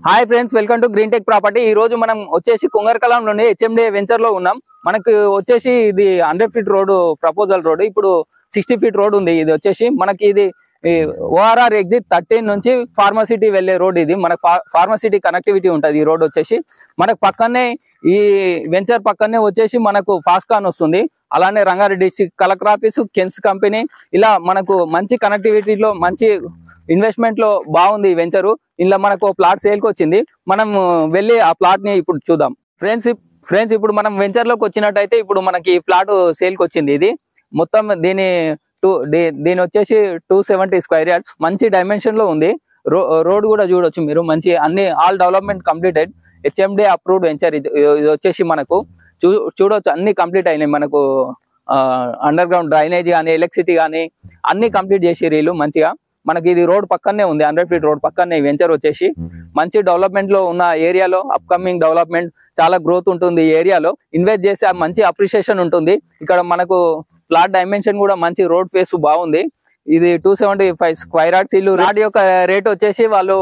Hi friends, welcome to green tech property. ఈ రోజు మనం వచ్చేసి కుంగర్కలాంలోని హెచ్ఎండి వెంచర్ లో ఉన్నాం. మనకు వచ్చేసి ఇది 100 ఫీట్ రోడ్ ప్రపోజల్ రోడ్. ఇప్పుడు 60 ఫీట్ రోడ్ ఉంది. ఇది వచ్చేసి మనకి ఇది ఓఆర్ఆర్ ఎగ్జిట్ 13 నుంచి ఫార్మసిటీ వెళ్లే రోడ్. ఇది మనకు ఫార్మసిటీ కనెక్టివిటీ ఉంటుంది. ఈ రోడ్ వచ్చేసి మనకు పక్కనే ఈ వెంచర్ పక్కనే వచ్చేసి మనకు ఫాస్కాన్ వస్తుంది. అలానే Rangareddy district collector office, Kaynes company, ఇలా మనకు మంచి కనెక్టివిటీలో మంచి ఇన్వెస్ట్మెంట్ లో బాగుంది ఈ వెంచరు. ఇలా మనకు ప్లాట్ సేల్ కి వచ్చింది. మనం వెళ్ళి ఆ ప్లాట్ ని ఇప్పుడు చూద్దాం. ఫ్రెండ్స్ ఇప్పుడు మనం వెంచర్ లోకి వచ్చినట్టయితే ఇప్పుడు మనకి ప్లాట్ సేల్ కి వచ్చింది. ఇది మొత్తం దీని వచ్చేసి 270 స్క్వేర్ యార్డ్స్. మంచి డైమెన్షన్ లో ఉంది. రోడ్ కూడా చూడొచ్చు మీరు. మంచి అన్ని all development completed. HMD approved venture. ఇది వచ్చేసి మనకు చూడొచ్చు అన్ని కంప్లీట్ అయినాయి. మనకు అండర్ గ్రౌండ్ డ్రైనేజ్ కానీ ఎలక్ట్రిసిటీ కానీ అన్ని కంప్లీట్ చేసి వీళ్ళు మంచిగా. మనకి ఇది రోడ్ పక్కనే ఉంది. 100 ఫీట్ రోడ్ పక్కనే వెంచర్ వచ్చేసి మంచి డెవలప్మెంట్ లో ఉన్న ఏరియాలో. అప్కమింగ్ డెవలప్మెంట్ చాలా గ్రోత్ ఉంటుంది ఈ ఏరియాలో. ఇన్వెస్ట్ చేసి మంచి అప్రిషియేషన్ ఉంటుంది. ఇక్కడ మనకు ప్లాట్ డైమెన్షన్ కూడా మంచి రోడ్ ఫేస్ బాగుంది. ఇది 275 స్క్వేర్ యార్డ్స్ ఇల్లు. ప్లాట్ యొక్క రేట్ వచ్చేసి వాళ్ళు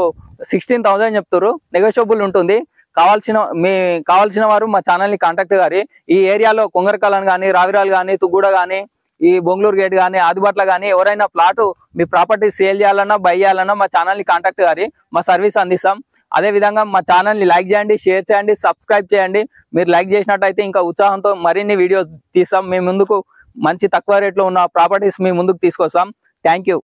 16,000 చెప్తారు. నెగోషియబుల్ ఉంటుంది. కావాల్సిన వారు మా ఛానల్ ని కాంటాక్ట్ గారి. ఈ ఏరియాలో కుంగరకాలం కానీ, రావిరాల్ కానీ, తుగ్గూడ కానీ, ఈ బొంగళూరు గేట్ కానీ, ఆదిబాట్ల కానీ ఎవరైనా ప్లాట్ మీ ప్రాపర్టీ సేల్ చేయాలన్నా బై చేయాలన్నా మా ఛానల్ ని కాంటాక్ట్ గారి. మా సర్వీస్ అందిస్తాం. అదే విధంగా మా ఛానల్ ని లైక్ చేయండి, షేర్ చేయండి, సబ్స్క్రైబ్ చేయండి. మీరు లైక్ చేసినట్టయితే ఇంకా ఉత్సాహంతో మరిన్ని వీడియోస్ తీస్తాం. మీ ముందుకు మంచి తక్కువ రేట్లో ఉన్న ప్రాపర్టీస్ మీ ముందుకు తీసుకొస్తాం. Thank you.